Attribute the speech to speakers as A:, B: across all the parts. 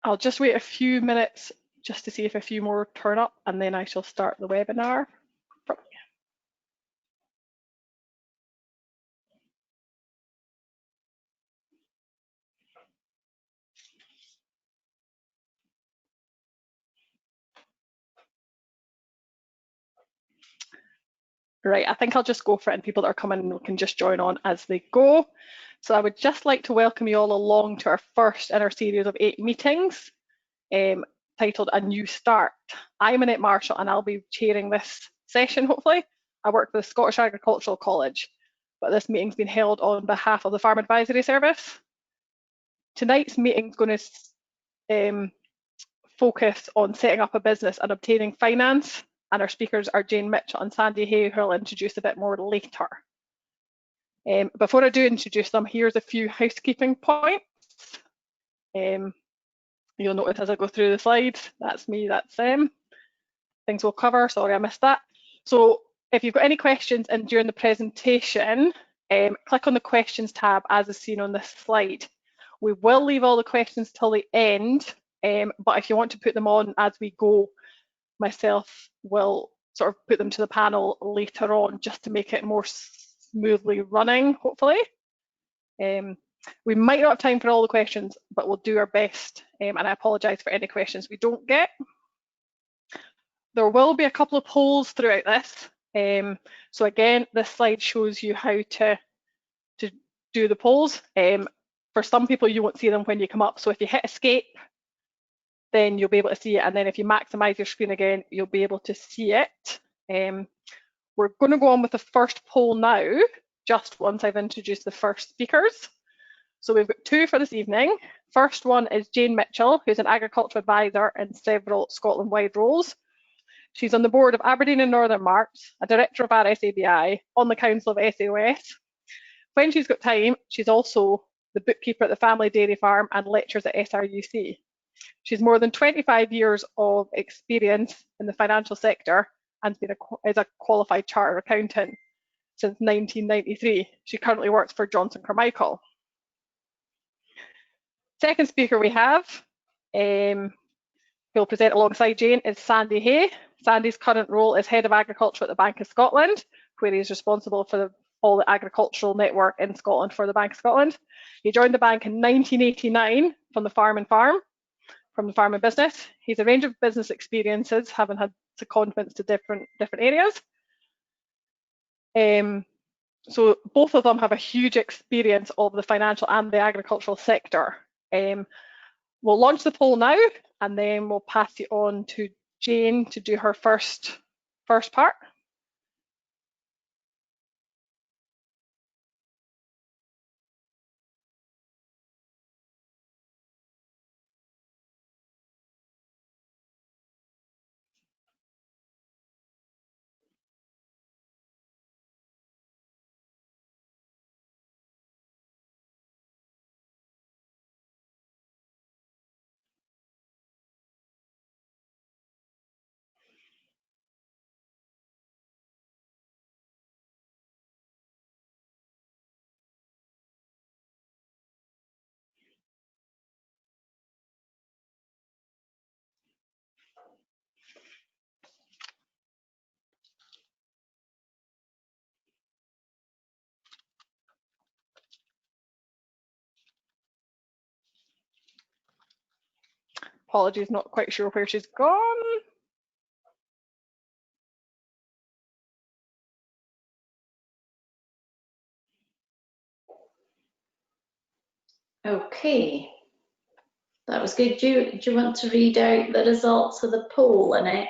A: I'll just wait a few minutes just to see if a few more turn up, and then I shall start the webinar. Right, I think I'll just go for it, and people that are coming can just join on as they go. So I would just like to welcome you all along to our first in our series of 8 meetings, titled A New Start. I'm Annette Marshall, and I'll be chairing this session, hopefully. I work for the Scottish Agricultural College, but this meeting's been held on behalf of the Farm Advisory Service. Tonight's meeting is going to focus on setting up a business and obtaining finance, and our speakers are Jane Mitchell and Sandy Hay, who I'll introduce a bit more later. Before I do introduce them, here's a few housekeeping points. You'll notice as I go through the slides, that's me, that's them. Things we'll cover, sorry I missed that. So if you've got any questions and during the presentation, click on the questions tab as is seen on this slide. We will leave all the questions till the end, but if you want to put them on as we go, myself will sort of put them to the panel later on just to make it more smoothly running, hopefully. We might not have time for all the questions, but we'll do our best, and I apologise for any questions we don't get. There will be a couple of polls throughout this. So again, this slide shows you how to do the polls. For some people, you won't see them when you come up. So if you hit escape, then you'll be able to see it. And then if you maximise your screen again, you'll be able to see it. We're going to go on with the first poll now, just once I've introduced the first speakers. So we've got 2 for this evening. First one is Jane Mitchell, who's an agriculture advisor in several Scotland-wide roles. She's on the board of Aberdeen and Northern March, a director of RSABI, on the council of SAOS. When she's got time, she's also the bookkeeper at the family dairy farm and lectures at SRUC. She's more than 25 years of experience in the financial sector and is a qualified chartered accountant since 1993. She currently works for Johnson Carmichael. Second speaker we have, who'll present alongside Jane, is Sandy Hay. Sandy's current role is Head of Agriculture at the Bank of Scotland, where he is responsible for all the agricultural network in Scotland for the Bank of Scotland. He joined the bank in 1989 from the farm and business. He's a range of business experiences, having had secondments to different areas. So both of them have a huge experience of the financial and the agricultural sector. We'll launch the poll now, and then we'll pass it on to Jane to do her first part. Apologies, not quite sure where she's gone.
B: Okay, that was good. Do you want to read out the results of the poll, Annette?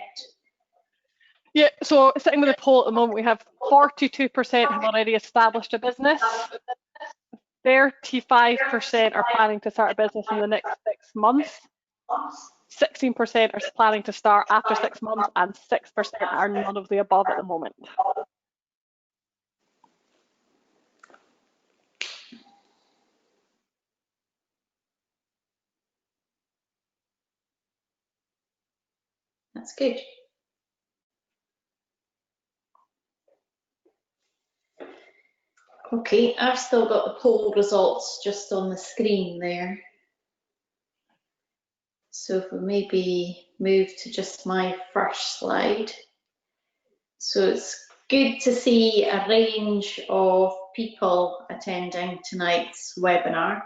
A: Yeah, so sitting with the poll at the moment, we have 42% have already established a business. 35% are planning to start a business in the next 6 months. 16% are planning to start after 6 months, and 6% are none of the above at the moment.
B: That's good. Okay, I've still got the poll results just on the screen there. So if we maybe move to just my first slide. So it's good to see a range of people attending tonight's webinar.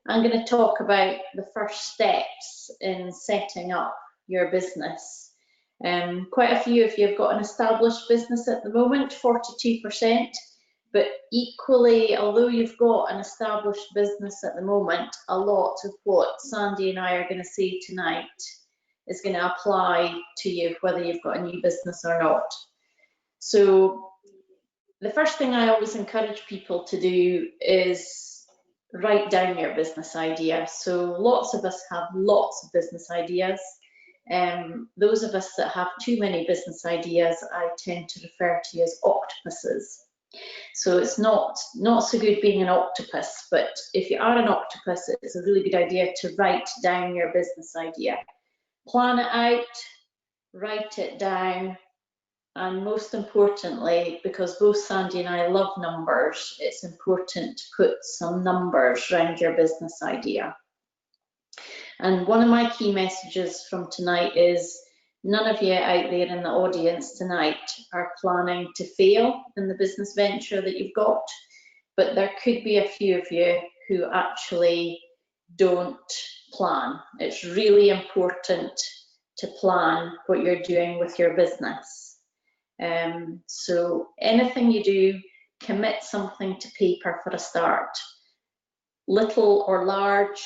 B: I'm going to talk about the first steps in setting up your business. Quite a few of you have got an established business at the moment, 42%, but equally, although you've got an established business at the moment, a lot of what Sandy and I are going to say tonight is going to apply to you, whether you've got a new business or not. So the first thing I always encourage people to do is write down your business idea. So lots of us have lots of business ideas. Those of us that have too many business ideas, I tend to refer to as octopuses. So it's not so good being an octopus, but if you are an octopus, it's a really good idea to write down your business idea. Plan it out, write it down, and most importantly, because both Sandy and I love numbers, it's important to put some numbers around your business idea. And one of my key messages from tonight is none of you out there in the audience tonight are planning to fail in the business venture that you've got, but there could be a few of you who actually don't plan. It's really important to plan what you're doing with your business. So anything you do, commit something to paper for a start, little or large,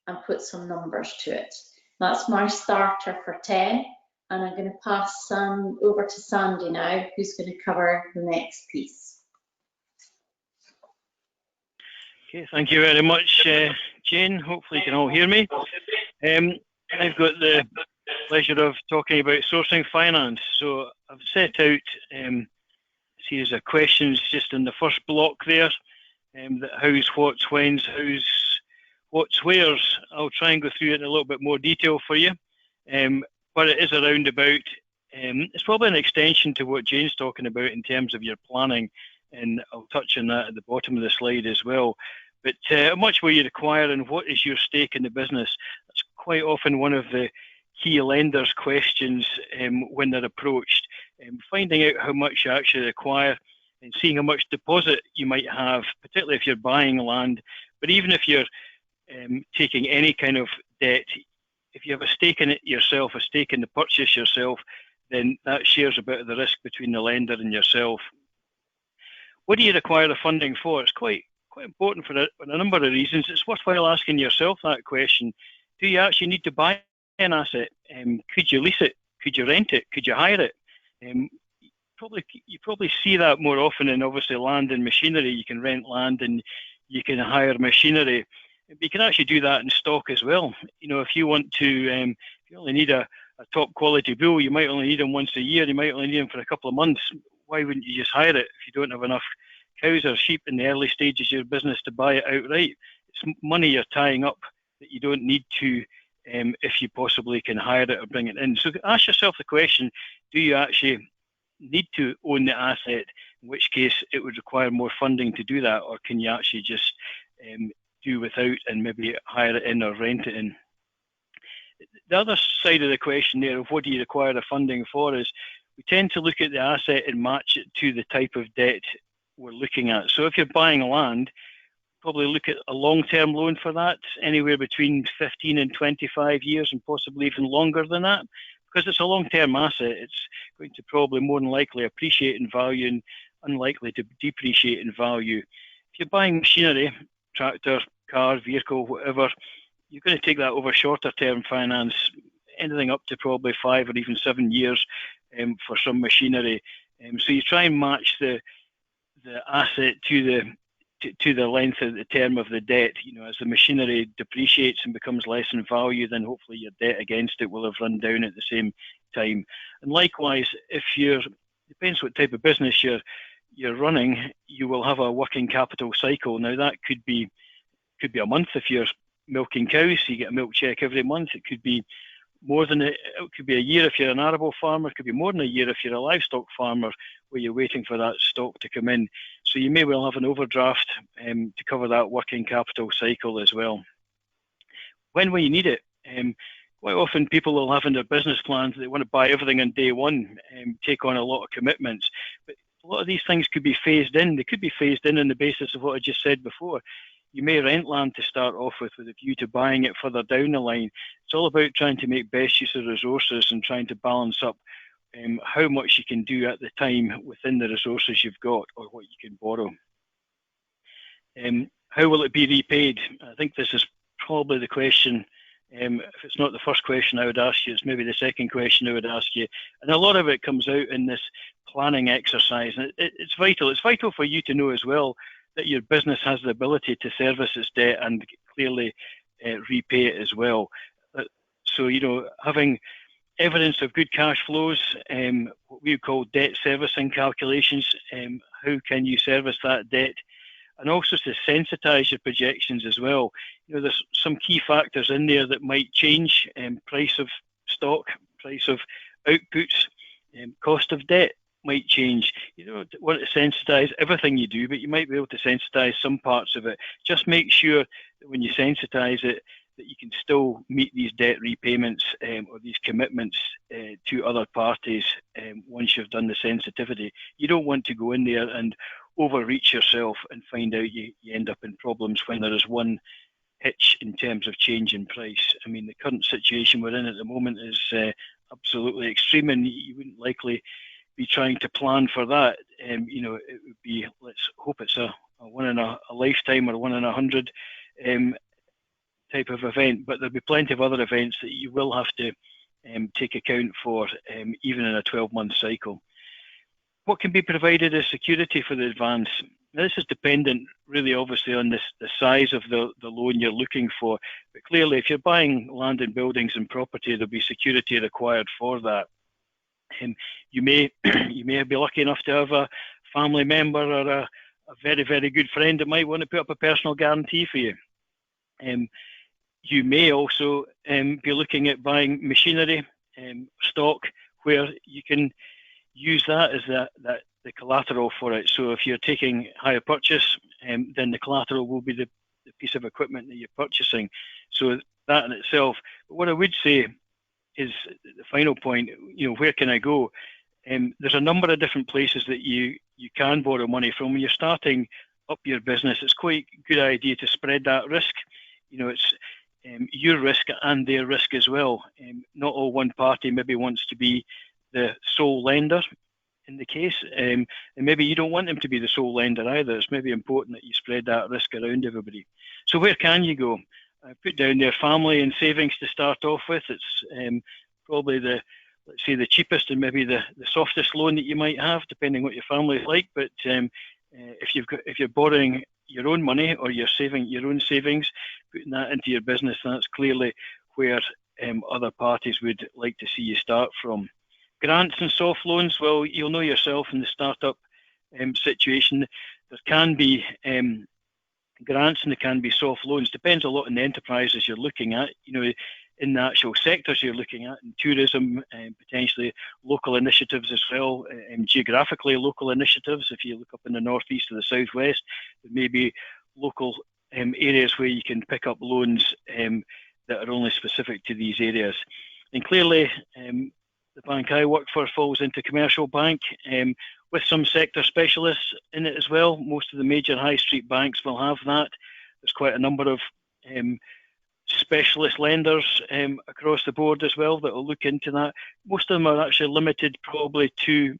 B: and put some numbers to it. That's my starter for 10, and I'm going to pass over to Sandy now, who's going to cover the next piece.
C: Okay, thank you very much, Jane. Hopefully you can all hear me. I've got the pleasure of talking about sourcing finance. So I've set out a series of questions just in the first block there. That how's, what's, when's, how's, what's, where's. I'll try and go through it in a little bit more detail for you. But it is a roundabout. It's probably an extension to what Jane's talking about in terms of your planning, and I'll touch on that at the bottom of the slide as well. But how much will you require and what is your stake in the business? That's quite often one of the key lenders' questions when they're approached. Finding out how much you actually require and seeing how much deposit you might have, particularly if you're buying land. But even if you're taking any kind of debt, if you have a stake in it yourself, a stake in the purchase yourself, then that shares a bit of the risk between the lender and yourself. What do you require the funding for? It's quite important for a number of reasons. It's worthwhile asking yourself that question. Do you actually need to buy an asset? Could you lease it? Could you rent it? Could you hire it? You probably see that more often in obviously land and machinery. You can rent land and you can hire machinery. But you can actually do that in stock as well. You know, if you want to, if you only need a top quality bull, you might only need them once a year. You might only need them for a couple of months. Why wouldn't you just hire it if you don't have enough cows or sheep in the early stages of your business to buy it outright? It's money you're tying up that you don't need to if you possibly can hire it or bring it in. So ask yourself the question, do you actually need to own the asset, in which case it would require more funding to do that, or can you actually just do without and maybe hire it in or rent it in? The other side of the question there of what do you require the funding for is we tend to look at the asset and match it to the type of debt we're looking at. So if you're buying land, probably look at a long-term loan for that, anywhere between 15 and 25 years and possibly even longer than that. Because it's a long-term asset, it's going to probably more than likely appreciate in value and unlikely to depreciate in value. If you're buying machinery, tractor, car, vehicle, whatever, you're going to take that over shorter-term finance, anything up to probably 5 or even 7 years for some machinery. So you try and match the asset to the length of the term of the debt. You know, as the machinery depreciates and becomes less in value, then hopefully your debt against it will have run down at the same time. And likewise, if depends what type of business you're running, you will have a working capital cycle. Now that could be a month if you're milking cows, so you get a milk check every month. It could be more than it could be a year if you're an arable farmer. It could be more than a year if you're a livestock farmer, where you're waiting for that stock to come in. So you may well have an overdraft to cover that working capital cycle as well. When will you need it? quite often people will have in their business plans they want to buy everything on day one and take on a lot of commitments. But a lot of these things could be phased in. They could be phased in on the basis of what I just said before. You may rent land to start off with a view to buying it further down the line. It's all about trying to make best use of resources and trying to balance up how much you can do at the time within the resources you've got or what you can borrow. How will it be repaid? I think this is probably the question. If it's not the first question I would ask you, it's maybe the second question I would ask you. And a lot of it comes out in this planning exercise. And it's vital. It's vital for you to know as well that your business has the ability to service its debt and clearly repay it as well. So, you know, having evidence of good cash flows, what we call debt servicing calculations, how can you service that debt? And also to sensitize your projections as well. You know, there's some key factors in there that might change, price of stock, price of outputs, cost of debt might change. You don't want to sensitize everything you do, but you might be able to sensitize some parts of it. Just make sure that when you sensitize it, that you can still meet these debt repayments or these commitments to other parties once you've done the sensitivity. You don't want to go in there and overreach yourself and find out you end up in problems when there is one hitch in terms of change in price. I mean, the current situation we're in at the moment is absolutely extreme, and you wouldn't likely be trying to plan for that. You know, it would be, let's hope it's a one in a lifetime or 1 in 100 type of event, but there'll be plenty of other events that you will have to take account for, even in a 12-month cycle. What can be provided as security for the advance? Now, this is dependent really obviously on the size of the loan you're looking for, but clearly if you're buying land and buildings and property, there'll be security required for that. You may be lucky enough to have a family member or a very, very good friend that might want to put up a personal guarantee for you. You may also be looking at buying machinery, stock, where you can use that as the collateral for it. So if you're taking hire purchase, then the collateral will be the piece of equipment that you're purchasing. So that in itself. But what I would say is the final point, you know, where can I go? There's a number of different places that you can borrow money from. When you're starting up your business, it's quite a good idea to spread that risk. You know, it's your risk and their risk as well. Not all one party maybe wants to be the sole lender in the case, and maybe you don't want them to be the sole lender either. It's maybe important that you spread that risk around everybody. So where can you go? I put down there family and savings to start off with. It's probably let's say the cheapest and maybe the softest loan that you might have, depending what your family is like. But if you're borrowing your own money or you're saving your own savings, putting that into your business, that's clearly where other parties would like to see you start from. Grants and soft loans, well, you'll know yourself in the startup situation, there can be grants and there can be soft loans. Depends a lot on the enterprises you're looking at, you know, in the actual sectors you're looking at, in tourism, and potentially local initiatives as well, and geographically local initiatives. If you look up in the northeast or the southwest, there may be local areas where you can pick up loans that are only specific to these areas. And clearly, the bank I work for falls into commercial bank with some sector specialists in it as well. Most of the major high street banks will have that. There's quite a number of specialist lenders across the board as well that will look into that. Most of them are actually limited probably to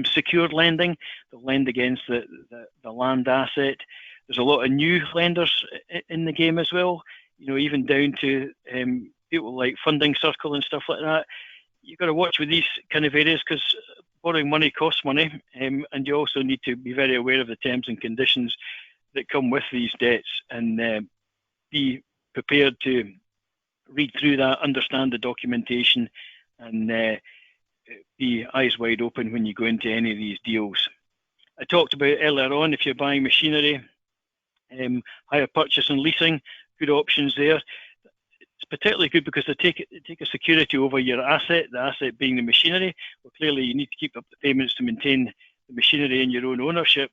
C: secured lending. They'll lend against the land asset. There's a lot of new lenders in the game as well, you know, even down to people like Funding Circle and stuff like that. You've got to watch with these kind of areas because borrowing money costs money, and you also need to be very aware of the terms and conditions that come with these debts and be prepared to read through that, understand the documentation, and be eyes wide open when you go into any of these deals. I talked about earlier on, if you're buying machinery, hire purchase and leasing, good options there. It's particularly good because they take a security over your asset, the asset being the machinery. Well, clearly you need to keep up the payments to maintain the machinery in your own ownership,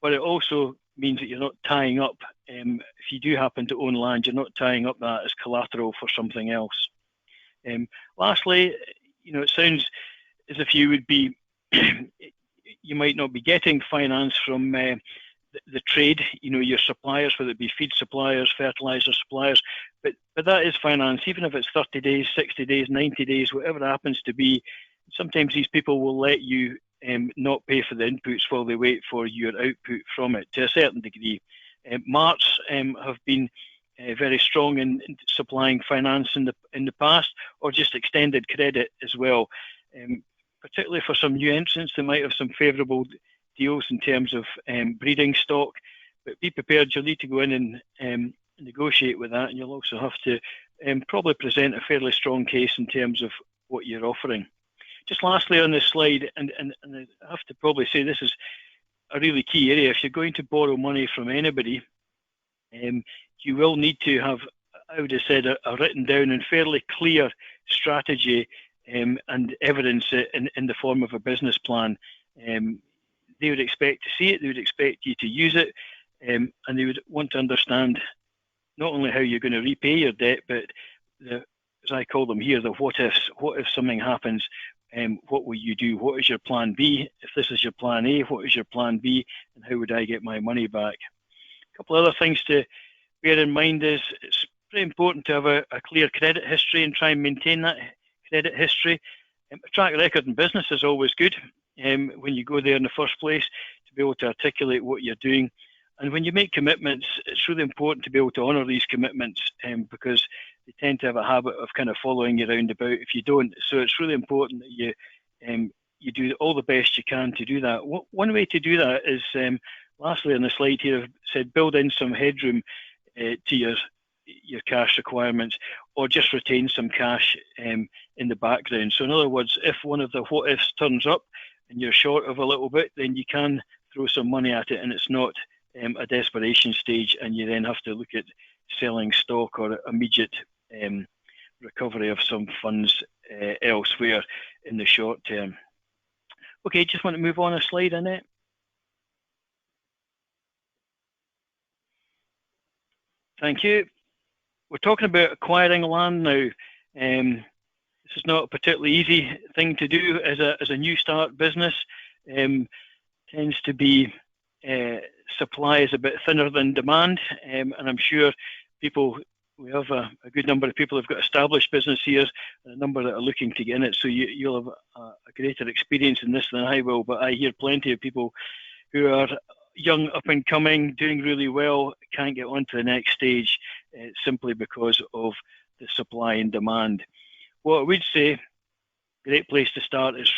C: but it also means that you're not tying up, if you do happen to own land, you're not tying up that as collateral for something else. Lastly, it sounds as if you would be, you might not be getting finance from the trade, your suppliers, whether it be feed suppliers, fertilizer suppliers, but that is finance, even if it's 30 days, 60 days, 90 days, whatever it happens to be. Sometimes these people will let you not pay for the inputs while they wait for your output from it to a certain degree. Marts have been very strong in supplying finance in the past, or just extended credit as well, particularly for some new entrants that might have some favourable deals in terms of breeding stock. But be prepared, you'll need to go in and negotiate with that, and you'll also have to probably present a fairly strong case in terms of what you're offering. Just lastly on this slide, and I have to probably say this is a really key area. If you're going to borrow money from anybody, you will need to have, I would have said, a written down and fairly clear strategy and evidence in the form of a business plan. They would expect to see it, they would expect you to use it, and they would want to understand not only how you're going to repay your debt, but as I call them here, the what ifs. What if something happens? What will you do? What is your plan B? If this is your plan A, what is your plan B? And how would I get my money back? A couple of other things to bear in mind is it's very important to have a clear credit history and try and maintain that credit history. A track record in business is always good when you go there in the first place, to be able to articulate what you're doing. And when you make commitments, it's really important to be able to honour these commitments because they tend to have a habit of kind of following you around about if you don't. So it's really important that you do all the best you can to do that. One way to do that is, lastly on the slide here, I've said build in some headroom to your cash requirements, or just retain some cash in the background. So in other words, if one of the what ifs turns up and you're short of a little bit, then you can throw some money at it, and it's not a desperation stage, and you then have to look at selling stock or immediate recovery of some funds elsewhere in the short term. Okay, just want to move on a slide, Annette. Thank you. We're talking about acquiring land now. This is not a particularly easy thing to do as a new start business. Tends to be supply is a bit thinner than demand, and I'm sure we have a good number of people who've got established business here, and a number that are looking to get in it. So you'll have a greater experience in this than I will, but I hear plenty of people who are young, up and coming, doing really well, can't get on to the next stage simply because of the supply and demand. What I would say, great place to start is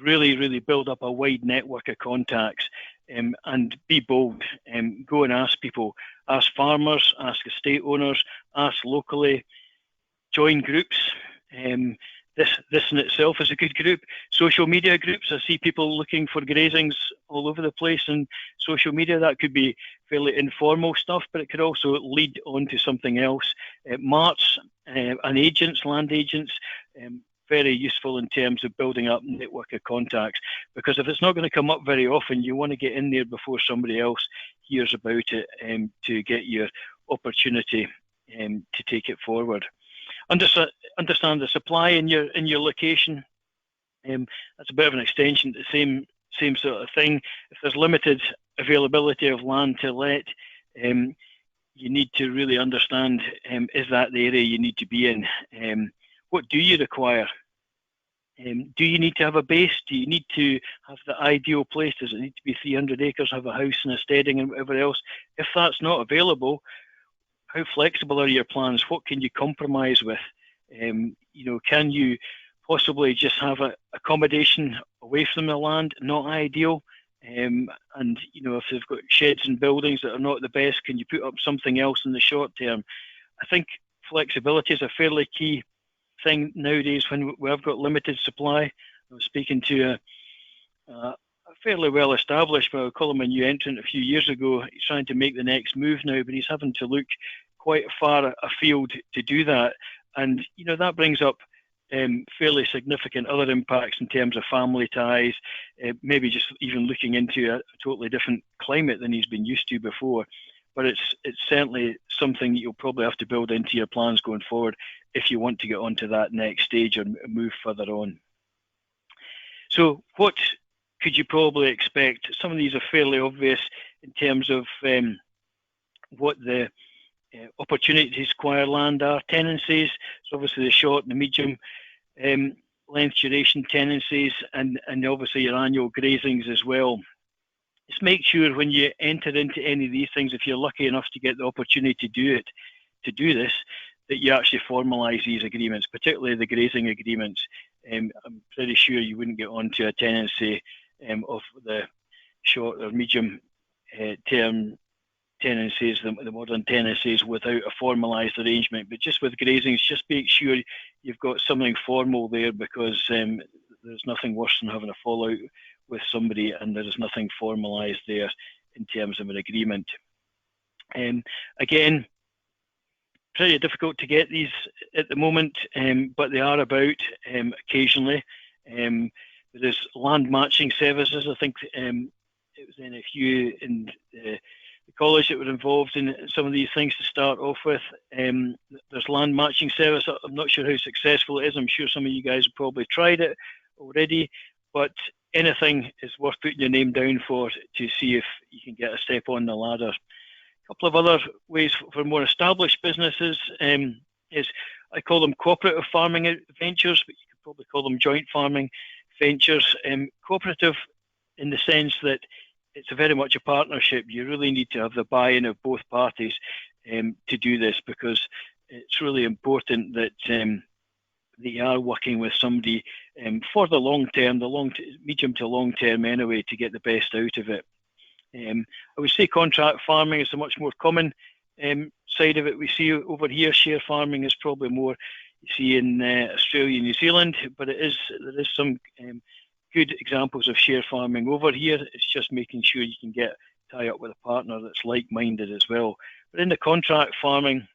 C: really, really build up a wide network of contacts and be bold. Go and ask people, ask farmers, ask estate owners, ask locally, join groups. This in itself is a good group. Social media groups, I see people looking for grazings all over the place in social media. That could be fairly informal stuff, but it could also lead on to something else. Marts and agents, land agents, very useful in terms of building up a network of contacts, because if it's not going to come up very often, you want to get in there before somebody else hears about it to get your opportunity to take it forward. Understand the supply in your location. That's a bit of an extension to the same sort of thing. If there's limited availability of land to let, you need to really understand, is that the area you need to be in? What do you require? Do you need to have a base? Do you need to have the ideal place? Does it need to be 300 acres, have a house and a steading and whatever else? If that's not available, how flexible are your plans? What can you compromise with? Can you possibly just have accommodation away from the land? Not ideal. And if they've got sheds and buildings that are not the best, can you put up something else in the short term? I think flexibility is a fairly key thing nowadays when we have got limited supply. I was speaking to a fairly well established, but I'll call him a new entrant, a few years ago. He's trying to make the next move now, but he's having to look quite far afield to do that. And that brings up fairly significant other impacts in terms of family ties, maybe just even looking into a totally different climate than he's been used to before. but it's certainly something that you'll probably have to build into your plans going forward if you want to get onto that next stage or move further on. So what could you probably expect? Some of these are fairly obvious in terms of what the opportunities to acquire land are. Tenancies, so obviously the short and the medium length duration tenancies, and obviously your annual grazings as well. Just make sure when you enter into any of these things, if you're lucky enough to get the opportunity to do this, that you actually formalise these agreements, particularly the grazing agreements. I'm pretty sure you wouldn't get onto a tenancy of the short or medium term tenancies, the modern tenancies, without a formalised arrangement. But just with grazings, just make sure you've got something formal there, because there's nothing worse than having a fallout with somebody and there is nothing formalised there in terms of an agreement. Again, pretty difficult to get these at the moment, but they are about occasionally. There is land matching services. I think it was in a few in the college that were involved in some of these things to start off with. There's land matching service. I'm not sure how successful it is. I'm sure some of you guys have probably tried it already, but anything is worth putting your name down for to see if you can get a step on the ladder. A couple of other ways for more established businesses is, I call them cooperative farming ventures, but you could probably call them joint farming ventures. Cooperative in the sense that it's very much a partnership. You really need to have the buy-in of both parties to do this, because it's really important that you are working with somebody for the long term, medium to long term anyway, to get the best out of it. I would say contract farming is a much more common side of it. We see over here, share farming is probably more you see in Australia and New Zealand, but there is some good examples of share farming over here. It's just making sure you can tie up with a partner that's like-minded as well. But in the contract farming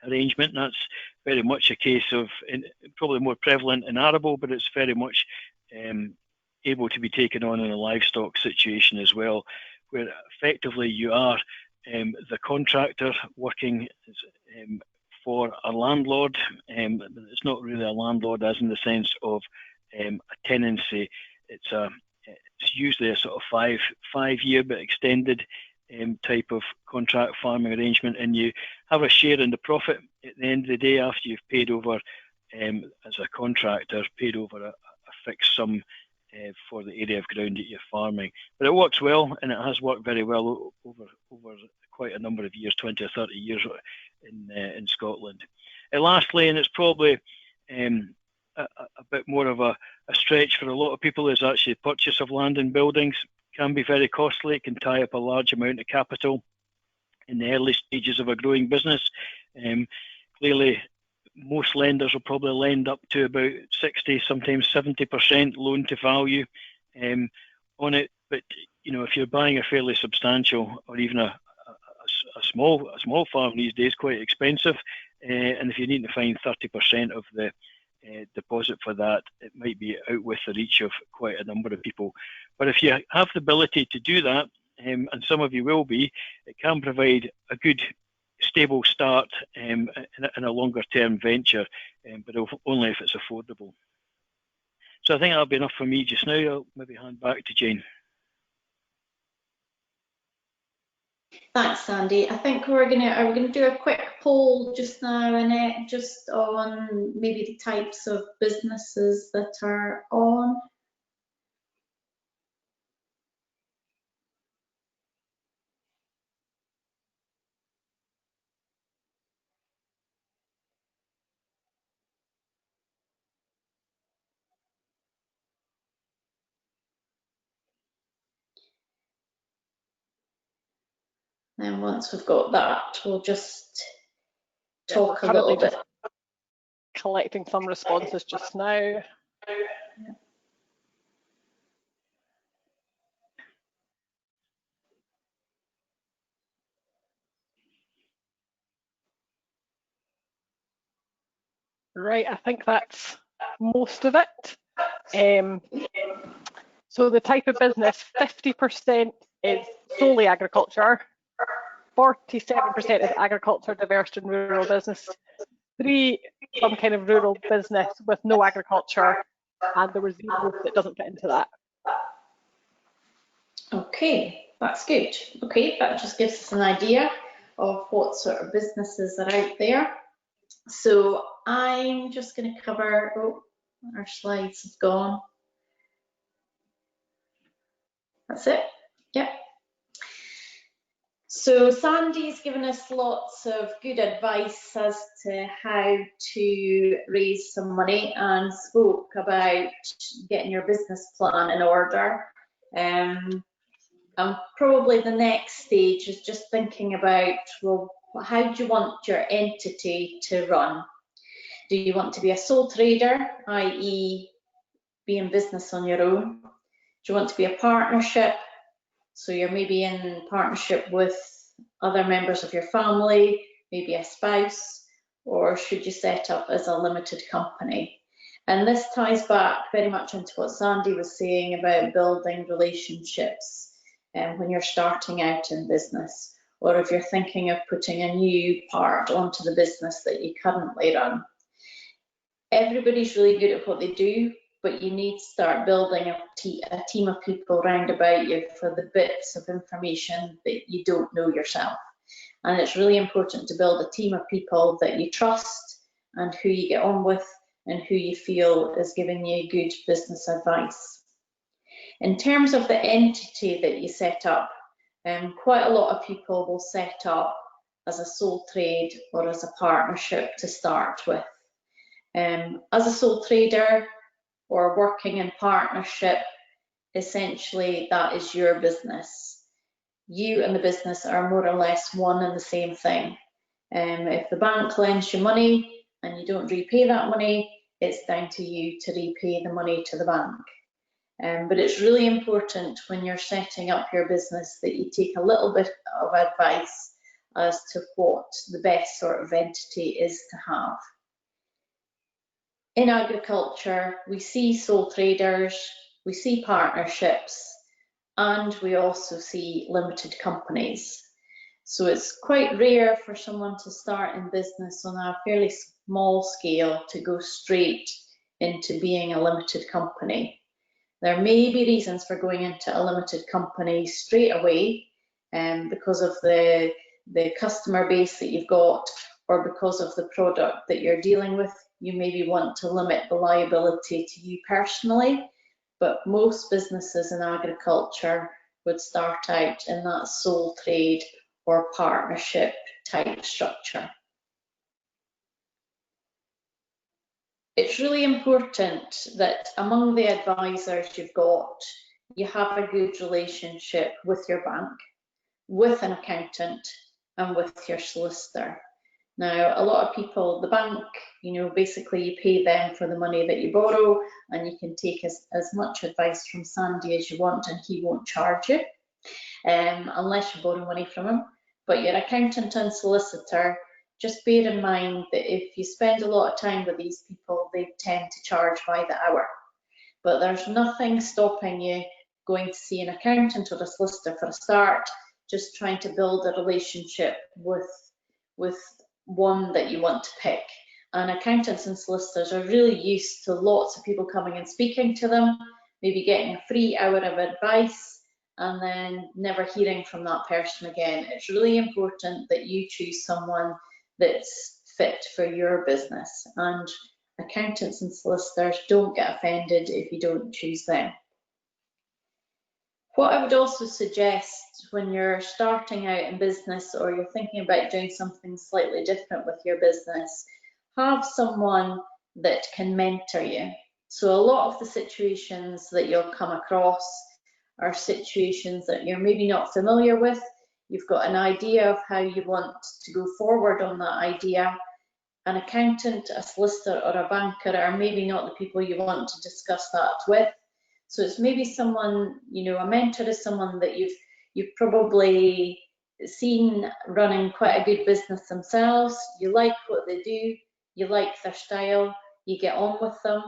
C: arrangement, that's very much a case of, probably more prevalent in arable, but it's very much able to be taken on in a livestock situation as well, where effectively you are the contractor working for a landlord. It's not really a landlord as in the sense of a tenancy. It's usually a sort of five-year but extended type of contract farming arrangement, and you have a share in the profit at the end of the day after you've paid over, as a contractor, paid over a fixed sum for the area of ground that you're farming. But it works well, and it has worked very well over quite a number of years, 20 or 30 years in Scotland. And lastly, and it's probably a bit more of a stretch for a lot of people, is actually purchase of land and buildings. Can be very costly. It can tie up a large amount of capital in the early stages of a growing business. Clearly, most lenders will probably lend up to about 60, sometimes 70% loan to value on it. But if you're buying a fairly substantial, or even a small farm these days, quite expensive, and if you need to find 30% of the deposit for that, it might be out with the reach of quite a number of people. But if you have the ability to do that, and some of you will be, it can provide a good stable start in a longer term venture, but only if it's affordable. So I think that'll be enough for me just now. I'll maybe hand back to Jane.
B: Thanks, Sandy. I think we're gonna do a quick poll just now, Annette, just on maybe the types of businesses that are on. And once we've got that, we'll just talk a little bit.
A: Collecting some responses just now. Right, I think that's most of it. So the type of business, 50% is solely agriculture, 47% is agriculture, diverse and rural business. 3, some kind of rural business with no agriculture, and there was 0 that doesn't fit into that.
B: Okay, that's good. Okay, that just gives us an idea of what sort of businesses are out there. So I'm just going to cover, oh, our slides have gone. That's it, yep. So Sandy's given us lots of good advice as to how to raise some money and spoke about getting your business plan in order. And probably the next stage is just thinking about, well, how do you want your entity to run? Do you want to be a sole trader, i.e. be in business on your own? Do you want to be a partnership? So you're maybe in partnership with other members of your family, maybe a spouse, or should you set up as a limited company? And this ties back very much into what Sandy was saying about building relationships when you're starting out in business, or if you're thinking of putting a new part onto the business that you currently run. Everybody's really good at what they do, but you need to start building a team of people round about you for the bits of information that you don't know yourself. And it's really important to build a team of people that you trust and who you get on with and who you feel is giving you good business advice. In terms of the entity that you set up, quite a lot of people will set up as a sole trade or as a partnership to start with. As a sole trader or working in partnership, essentially that is your business. You and the business are more or less one and the same thing. If the bank lends you money and you don't repay that money, it's down to you to repay the money to the bank. But it's really important when you're setting up your business that you take a little bit of advice as to what the best sort of entity is to have. In agriculture, we see sole traders, we see partnerships, and we also see limited companies. So it's quite rare for someone to start in business on a fairly small scale to go straight into being a limited company. There may be reasons for going into a limited company straight away because of the customer base that you've got or because of the product that you're dealing with. You maybe want to limit the liability to you personally, but most businesses in agriculture would start out in that sole trade or partnership type structure. It's really important that among the advisors you've got, you have a good relationship with your bank, with an accountant, and with your solicitor. Now, a lot of people, the bank, basically you pay them for the money that you borrow, and you can take as much advice from Sandy as you want and he won't charge you, unless you borrow money from him. But your accountant and solicitor, just bear in mind that if you spend a lot of time with these people, they tend to charge by the hour. But there's nothing stopping you going to see an accountant or a solicitor for a start, just trying to build a relationship with one that you want to pick. And accountants and solicitors are really used to lots of people coming and speaking to them, maybe getting a free hour of advice and then never hearing from that person again. It's really important that you choose someone that's fit for your business, and accountants and solicitors don't get offended if you don't choose them. What I would also suggest when you're starting out in business or you're thinking about doing something slightly different with your business, have someone that can mentor you. So a lot of the situations that you'll come across are situations that you're maybe not familiar with. You've got an idea of how you want to go forward on that idea. An accountant, a solicitor, or a banker are maybe not the people you want to discuss that with. So it's maybe someone, a mentor is someone that you've probably seen running quite a good business themselves. You like what they do, you like their style, you get on with them,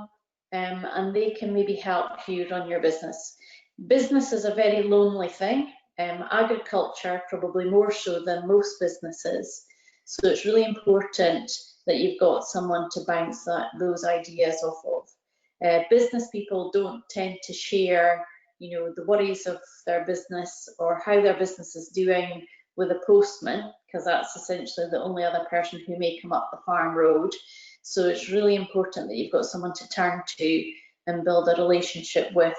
B: and they can maybe help you run your business. Business is a very lonely thing. agriculture probably more so than most businesses. So it's really important that you've got someone to bounce those ideas off of. Business people don't tend to share, you know, the worries of their business or how their business is doing with a postman, because that's essentially the only other person who may come up the farm road. So it's really important that you've got someone to turn to and build a relationship with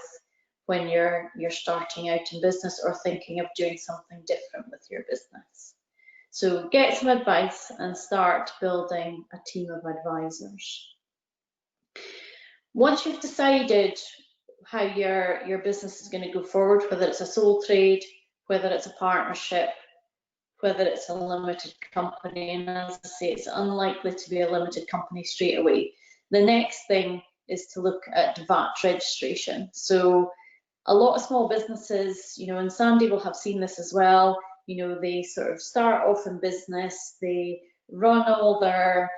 B: when you're starting out in business or thinking of doing something different with your business. So get some advice and start building a team of advisors. Once you've decided how your business is going to go forward, whether it's a sole trade, whether it's a partnership, whether it's a limited company, and as I say, it's unlikely to be a limited company straight away. The next thing is to look at VAT registration. So a lot of small businesses, you know, and Sandy will have seen this as well, you know, they sort of start off in business, they run all their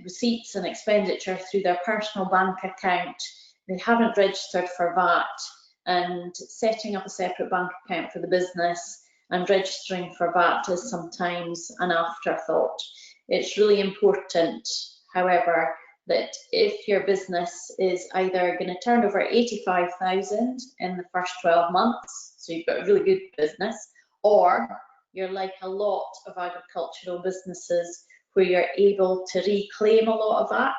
B: receipts and expenditure through their personal bank account, they haven't registered for VAT, and setting up a separate bank account for the business and registering for VAT is sometimes an afterthought. It's really important, however, that if your business is either going to turn over 85,000 in the first 12 months, so you've got a really good business, or you're like a lot of agricultural businesses where you're able to reclaim a lot of VAT.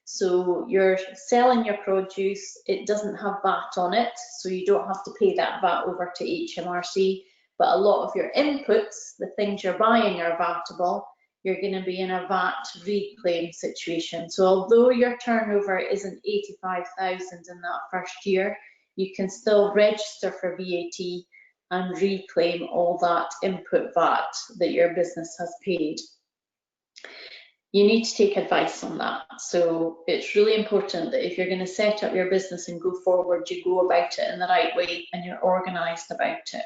B: So you're selling your produce, it doesn't have VAT on it, so you don't have to pay that VAT over to HMRC, but a lot of your inputs, the things you're buying, are VATable. You're going to be in a VAT reclaim situation. So although your turnover isn't 85,000 in that first year, you can still register for VAT and reclaim all that input VAT that your business has paid. You need to take advice on that. So it's really important that if you're going to set up your business and go forward, you go about it in the right way and you're organised about it.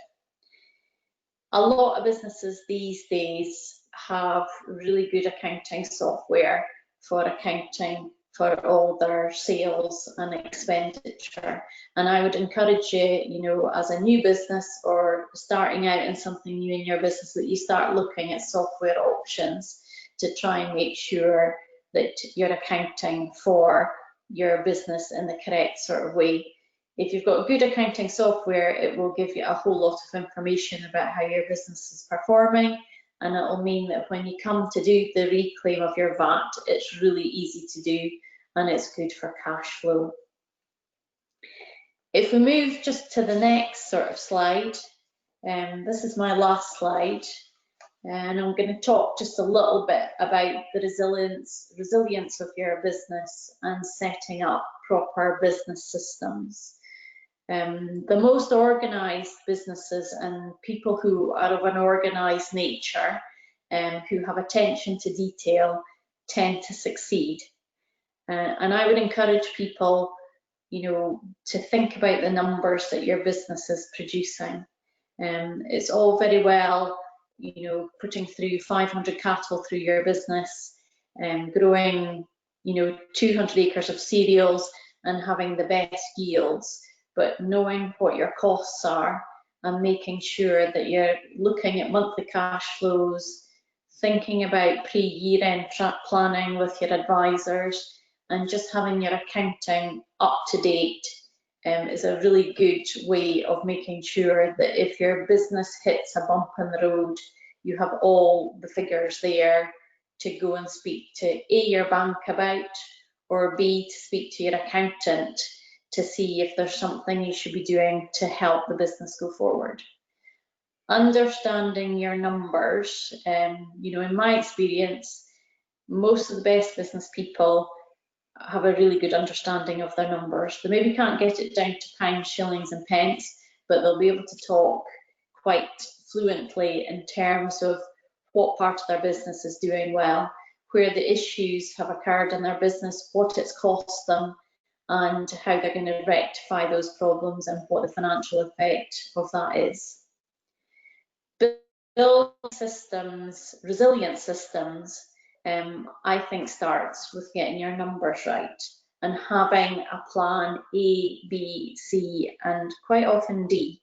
B: A lot of businesses these days have really good accounting software for accounting for all their sales and expenditure. And I would encourage you, you know, as a new business or starting out in something new in your business, that you start looking at software options to try and make sure that you're accounting for your business in the correct sort of way. If you've got good accounting software, it will give you a whole lot of information about how your business is performing, and it will mean that when you come to do the reclaim of your VAT, it's really easy to do and it's good for cash flow. If we move just to the next sort of slide, this is my last slide, and I'm going to talk just a little bit about the resilience of your business and setting up proper business systems. The most organised businesses and people who are of an organised nature, who have attention to detail, tend to succeed. And I would encourage people, you know, to think about the numbers that your business is producing. It's all very well, you know, putting through 500 cattle through your business, growing, you know, 200 acres of cereals and having the best yields. But knowing what your costs are and making sure that you're looking at monthly cash flows, thinking about pre-year-end planning with your advisors, and just having your accounting up to date is a really good way of making sure that if your business hits a bump in the road, you have all the figures there to go and speak to A, your bank about, or B, to speak to your accountant to see if there's something you should be doing to help the business go forward. Understanding your numbers, you know, in my experience, most of the best business people have a really good understanding of their numbers. They maybe can't get it down to pounds, shillings and pence, but they'll be able to talk quite fluently in terms of what part of their business is doing well, where the issues have occurred in their business, what it's cost them, and how they're going to rectify those problems and what the financial effect of that is. Building systems, resilient systems, I think starts with getting your numbers right and having a plan A, B, C, and quite often D.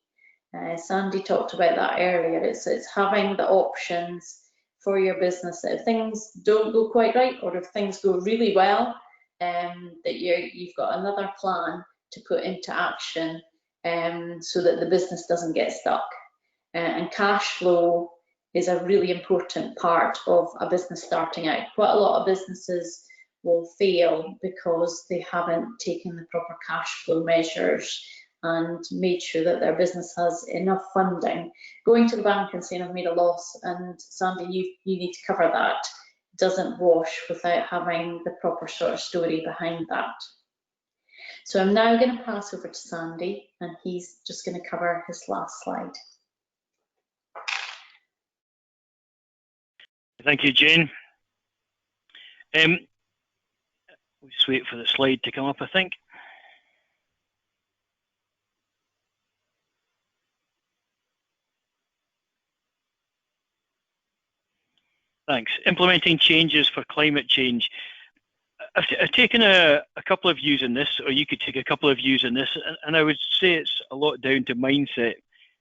B: Sandy talked about that earlier. It's having the options for your business that if things don't go quite right, or if things go really well, that you've got another plan to put into action, so that the business doesn't get stuck. And cash flow is a really important part of a business starting out. Quite a lot of businesses will fail because they haven't taken the proper cash flow measures and made sure that their business has enough funding. Going to the bank and saying I've made a loss, and Sandy, you need to cover that, doesn't wash without having the proper sort of story behind that. So I'm now going to pass over to Sandy, and he's just going to cover his last slide.
C: Thank you, Jane. We'll just wait for the slide to come up, I think. Thanks. Implementing changes for climate change. I've taken a couple of views in this, or you could take a couple of views in this, and I would say it's a lot down to mindset.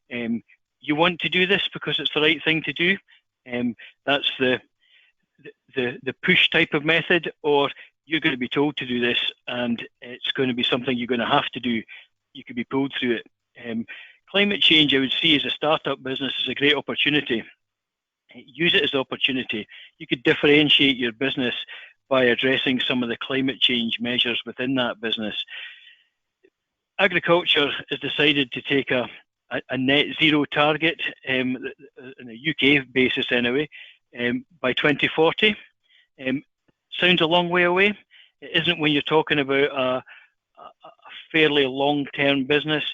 C: You want to do this because it's the right thing to do. That's the push type of method, or you're going to be told to do this and it's going to be something you're going to have to do. You could be pulled through it. Climate change, I would see as a startup business, is a great opportunity. Use it as an opportunity. You could differentiate your business by addressing some of the climate change measures within that business. Agriculture has decided to take a net zero target, in a UK basis anyway, by 2040. Sounds a long way away. It isn't when you're talking about a fairly long-term business.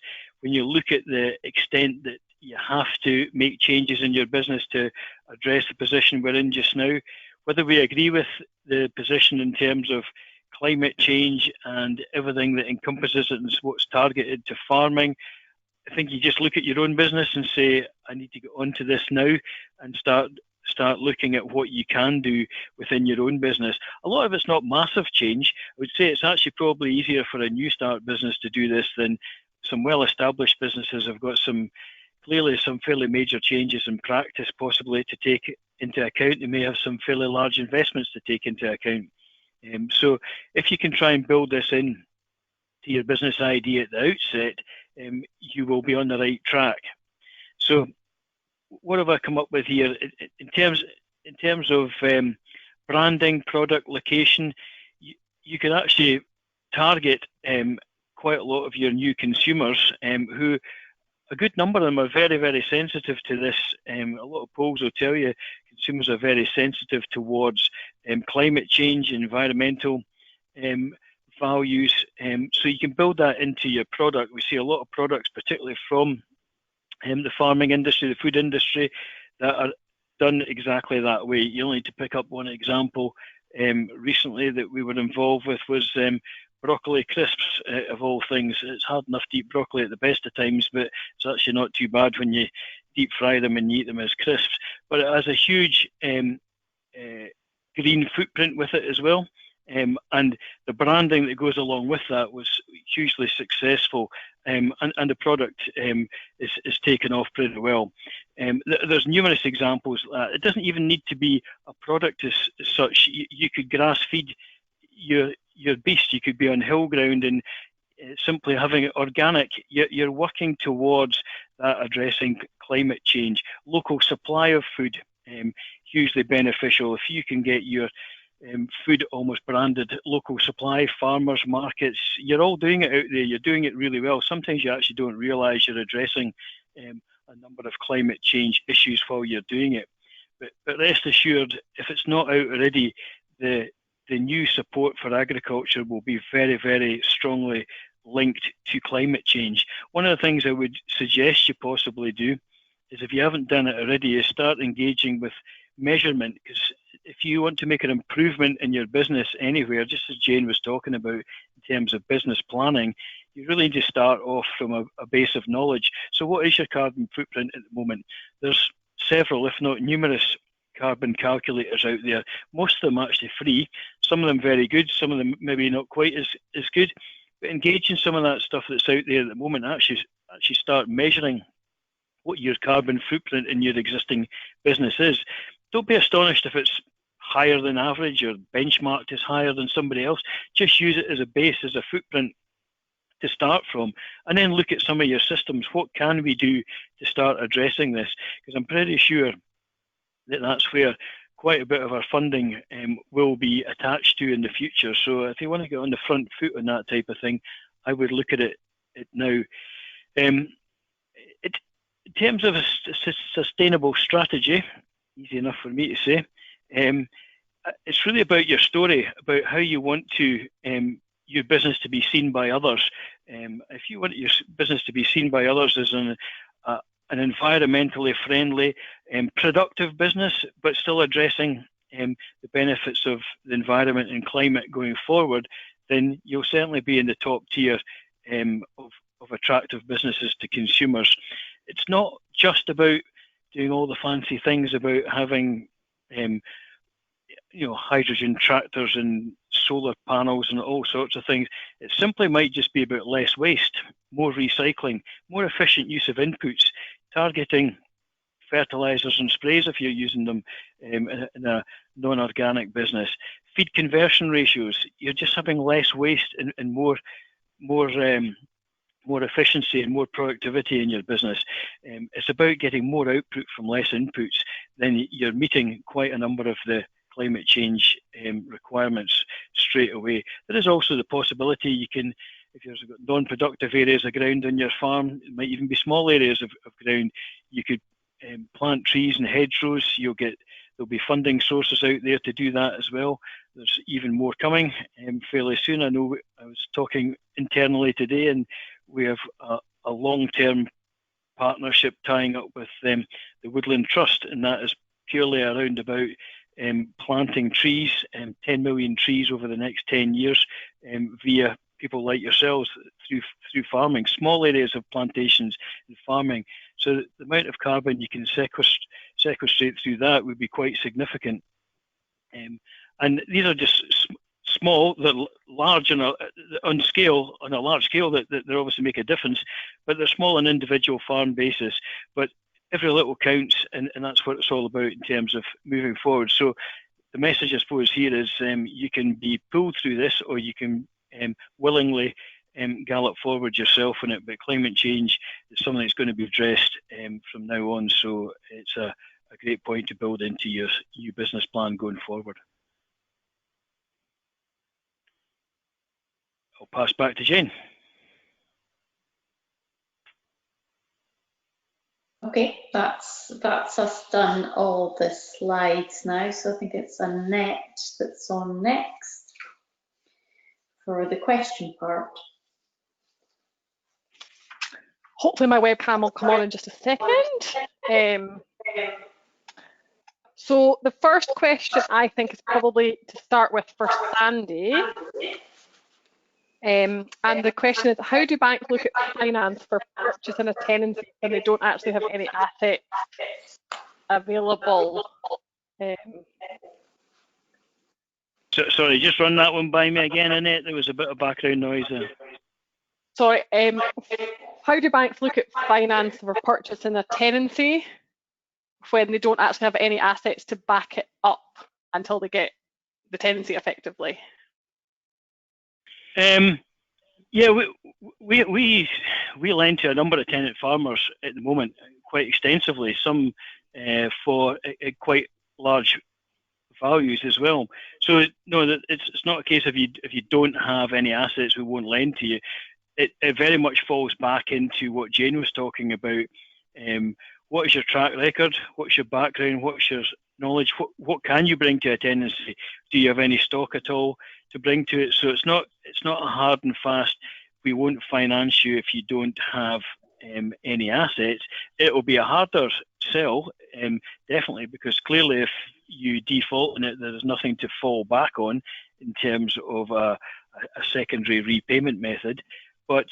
C: When you look at the extent that you have to make changes in your business to address the position we're in just now, whether we agree with the position in terms of climate change and everything that encompasses it and what's targeted to farming, I think you just look at your own business and say, I need to get onto this now and start looking at what you can do within your own business. A lot of it's not massive change. I would say it's actually probably easier for a new start business to do this than some well-established businesses have got clearly some fairly major changes in practice possibly to take into account. They may have some fairly large investments to take into account. So if you can try and build this in to your business idea at the outset, you will be on the right track. So what have I come up with here in terms of branding, product, location? You can actually target quite a lot of your new consumers, who a good number of them are very, very sensitive to this. A lot of polls will tell you consumers are very sensitive towards climate change, environmental values. So you can build that into your product. We see a lot of products, particularly from the farming industry, the food industry, that are done exactly that way. You only need to pick up one example recently that we were involved with was broccoli crisps, of all things. It's hard enough to eat broccoli at the best of times, but it's actually not too bad when you deep fry them and you eat them as crisps. But it has a huge green footprint with it as well. And the branding that goes along with that was hugely successful, and the product is taken off pretty well. There's numerous examples of that. It doesn't even need to be a product as such. You could grass feed your beast. You could be on hill ground and simply having it organic. You're working towards that, addressing climate change. Local supply of food, hugely beneficial. If you can get your food almost branded local supply, farmers markets, you're all doing it out there. You're doing it really well. Sometimes you actually don't realise you're addressing a number of climate change issues while you're doing it. But rest assured, if it's not out already, the new support for agriculture will be very, very strongly linked to climate change. One of the things I would suggest you possibly do is, if you haven't done it already, is start engaging with measurement, because if you want to make an improvement in your business anywhere, just as Jane was talking about in terms of business planning, you really need to start off from a base of knowledge. So what is your carbon footprint at the moment? There's several, if not numerous, carbon calculators out there. Most of them actually free, some of them very good, some of them maybe not quite as good. But engage in some of that stuff that's out there at the moment. Actually start measuring what your carbon footprint in your existing business is. Don't be astonished if it's higher than average or benchmarked as higher than somebody else. Just use it as a base, as a footprint to start from, and then look at some of your systems. What can we do to start addressing this? Because I'm pretty sure that that's where quite a bit of our funding will be attached to in the future. So if you want to get on the front foot on that type of thing, I would look at it now. In terms of a sustainable strategy, easy enough for me to say, it's really about your story, about how you want to your business to be seen by others. If you want your business to be seen by others as an environmentally friendly, productive business, but still addressing the benefits of the environment and climate going forward, then you'll certainly be in the top tier of attractive businesses to consumers. It's not just about doing all the fancy things about having hydrogen tractors and solar panels and all sorts of things. It simply might just be about less waste, more recycling, more efficient use of inputs, targeting fertilizers and sprays if you're using them in a non-organic business. Feed conversion ratios, you're just having less waste and more efficiency and more productivity in your business. It's about getting more output from less inputs. Then you're meeting quite a number of the climate change requirements straight away. There is also the possibility you can, if you've got non-productive areas of ground on your farm, it might even be small areas of ground, you could plant trees and hedgerows. There'll be funding sources out there to do that as well. There's even more coming fairly soon. I know I was talking internally today, and we have a long-term partnership tying up with the Woodland Trust, and that is purely around about planting trees, 10 million trees over the next 10 years via people like yourselves through farming, small areas of plantations and farming. So the amount of carbon you can sequestrate through that would be quite significant. And these are just small, they're large on a large scale that they obviously make a difference, but they're small on an individual farm basis. But every little counts, and that's what it's all about in terms of moving forward. So the message, I suppose, here is you can be pulled through this, or you can willingly gallop forward yourself on it. But climate change is something that's going to be addressed from now on. So it's a great point to build into your new business plan going forward. I'll pass back to Jane.
B: Okay, that's us done all the slides now. So I think it's Annette that's on next for the question part.
A: Hopefully my webcam will come on in just a second. So the first question I think is probably to start with for Sandy. And the question is, how do banks look at finance for purchasing a tenancy when they don't actually have any assets available?
C: Sorry, just run that one by me again, Annette. There was a bit of background noise there.
A: Sorry, how do banks look at finance for purchasing a tenancy when they don't actually have any assets to back it up until they get the tenancy effectively?
C: Yeah, we lend to a number of tenant farmers at the moment quite extensively, some for quite large values as well. So no, it's not a case if you don't have any assets, we won't lend to you. It very much falls back into what Jane was talking about. What is your track record? What's your background? What's your knowledge? What can you bring to a tenancy? Do you have any stock at all to bring to it? So it's not a hard and fast, we won't finance you if you don't have any assets. It will be a harder sell, definitely, because clearly if you default in it, there's nothing to fall back on in terms of a secondary repayment method. But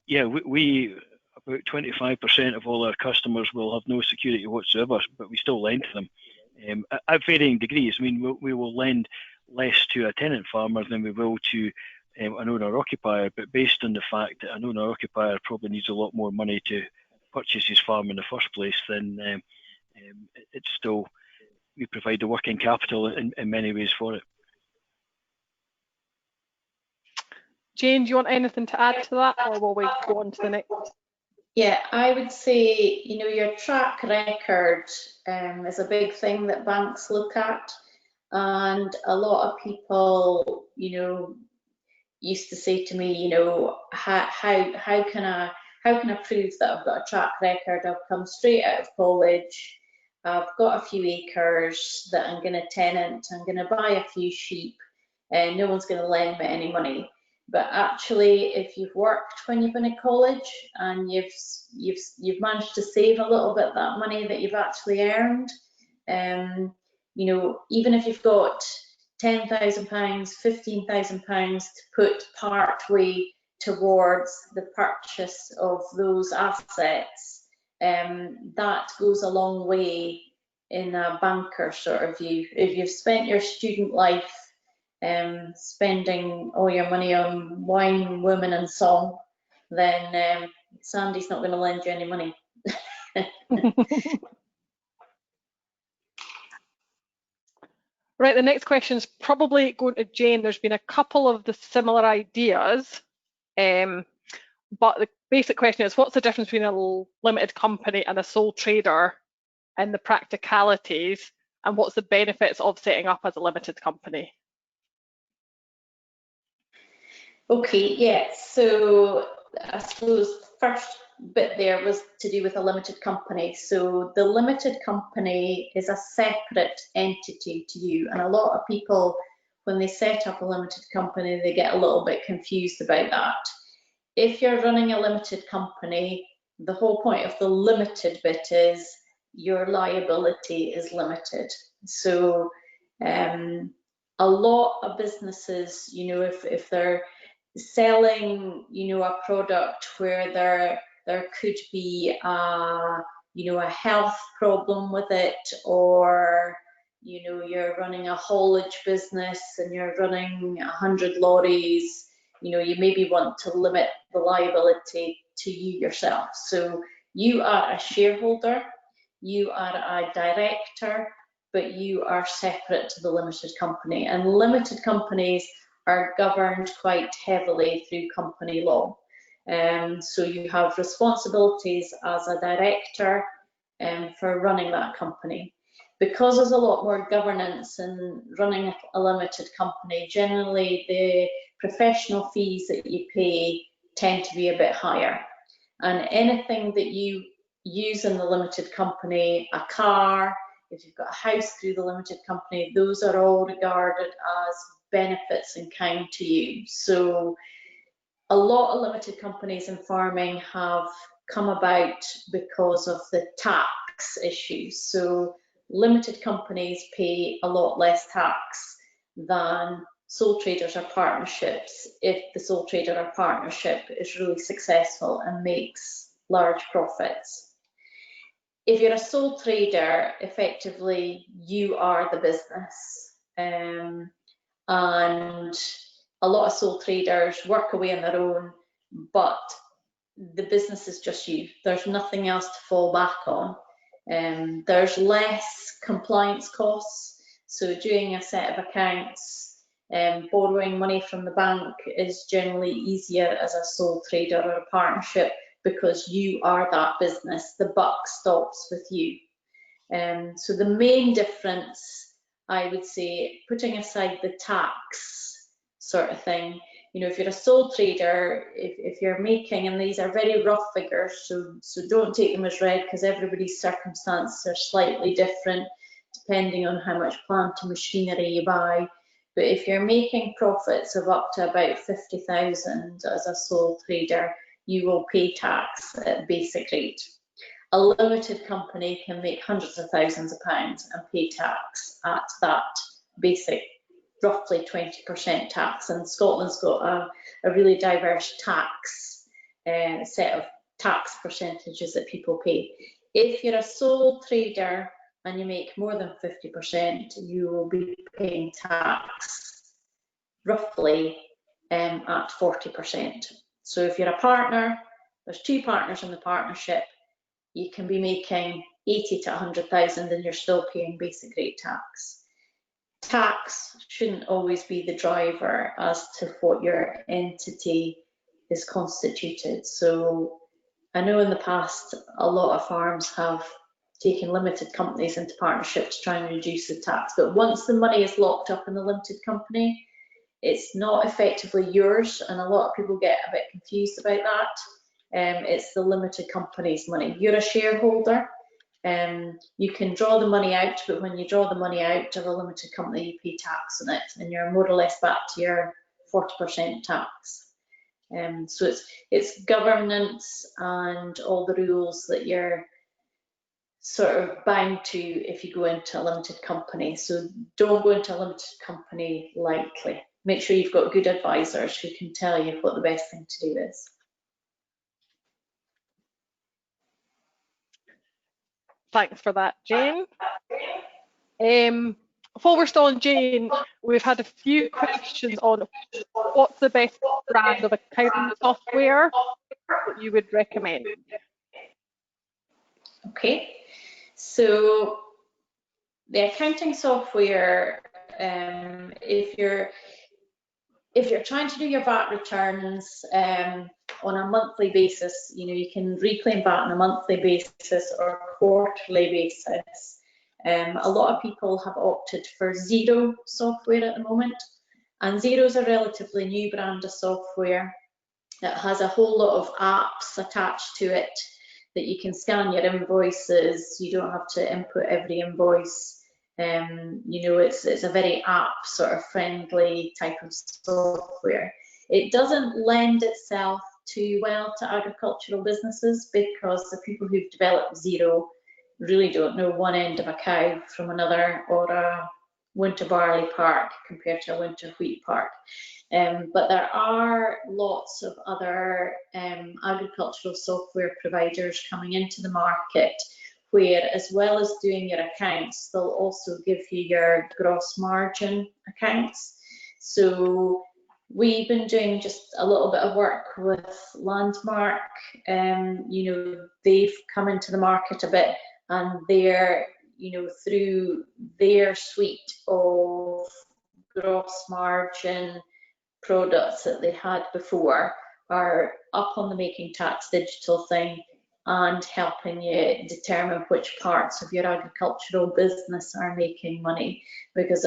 C: yeah, we about 25% of all our customers will have no security whatsoever, but we still lend to them at varying degrees. I mean, we will lend less to a tenant farmer than we will to an owner-occupier, but based on the fact that an owner-occupier probably needs a lot more money to purchase his farm in the first place, then it's still, we provide the working capital in many ways for it.
A: Jane, do you want anything to add to that, or will we go on to the next?
B: Yeah, I would say, you know, your track record is a big thing that banks look at, and a lot of people, you know, used to say to me, you know, how can I prove that I've got a track record? I've come straight out of college, I've got a few acres that I'm going to tenant, I'm going to buy a few sheep, and no one's going to lend me any money. But actually, if you've worked when you've been at college and you've managed to save a little bit of that money that you've actually earned, you know, even if you've got £10,000, £15,000 to put part way towards the purchase of those assets, that goes a long way in a banker sort of view. If you've spent your student life spending all your money on wine, women and song, then Sandy's not going to lend you any money.
A: Right, the next question is probably going to Jane. There's been a couple of the similar ideas, but the basic question is, what's the difference between a limited company and a sole trader and the practicalities, and what's the benefits of setting up as a limited company?
B: Okay, yeah, so I suppose the first bit there was to do with a limited company. So the limited company is a separate entity to you, and a lot of people, when they set up a limited company, they get a little bit confused about that. If you're running a limited company, the whole point of the limited bit is your liability is limited. So a lot of businesses, you know, if they're selling, you know, a product where there could be a, you know, a health problem with it, or, you know, you're running a haulage business and you're running 100 lorries, you know, you maybe want to limit the liability to you yourself. So you are a shareholder, you are a director, but you are separate to the limited company, and limited companies are governed quite heavily through company law. So you have responsibilities as a director for running that company. Because there's a lot more governance in running a limited company, generally the professional fees that you pay tend to be a bit higher. And anything that you use in the limited company, a car, if you've got a house through the limited company, those are all regarded as benefits in kind to you. So a lot of limited companies in farming have come about because of the tax issues. So limited companies pay a lot less tax than sole traders or partnerships if the sole trader or partnership is really successful and makes large profits. If you're a sole trader, effectively you are the business, and a lot of sole traders work away on their own, but the business is just you. There's nothing else to fall back on. There's less compliance costs, so doing a set of accounts, borrowing money from the bank is generally easier as a sole trader or a partnership, because you are that business. The buck stops with you. So the main difference, I would say, putting aside the tax sort of thing, you know, if you're a sole trader, if you're making, and these are very rough figures, so don't take them as read, because everybody's circumstances are slightly different depending on how much plant and machinery you buy. But if you're making profits of up to about 50,000 as a sole trader, you will pay tax at basic rate. A limited company can make hundreds of thousands of pounds and pay tax at that basic, roughly 20% tax. And Scotland's got a really diverse tax set of tax percentages that people pay. If you're a sole trader and you make more than 50%, you will be paying tax roughly at 40%. So if you're a partner, there's two partners in the partnership, you can be making 80 to 100,000 and you're still paying basic rate tax. Tax shouldn't always be the driver as to what your entity is constituted. So I know in the past a lot of farms have taken limited companies into partnership to try and reduce the tax, but once the money is locked up in the limited company, it's not effectively yours, and a lot of people get a bit confused about that. It's the limited company's money. You're a shareholder, you can draw the money out, but when you draw the money out of a limited company, you pay tax on it, and you're more or less back to your 40% tax. So it's governance and all the rules that you're sort of bound to if you go into a limited company. So don't go into a limited company lightly. Make sure you've got good advisors who can tell you what the best thing to do is.
A: Thanks for that, Jane. While we're still on Jane, we've had a few questions on what's the best brand of accounting software that you would recommend.
B: Okay, so the accounting software, if you're trying to do your VAT returns on a monthly basis, you can reclaim VAT on a monthly basis or quarterly basis. A lot of people have opted for Xero software at the moment, and Xero is a relatively new brand of software. It has a whole lot of apps attached to it that you can scan your invoices. You don't have to input every invoice. It's a very app sort of friendly type of software. It doesn't lend itself too well to agricultural businesses because the people who've developed Xero really don't know one end of a cow from another, or a winter barley park compared to a winter wheat park. But there are lots of other agricultural software providers coming into the market where, as well as doing your accounts, they'll also give you your gross margin accounts. So we've been doing just a little bit of work with Landmark. They've come into the market a bit, and they're, through their suite of gross margin products that they had before, are up on the Making Tax digital thing and helping you determine which parts of your agricultural business are making money. Because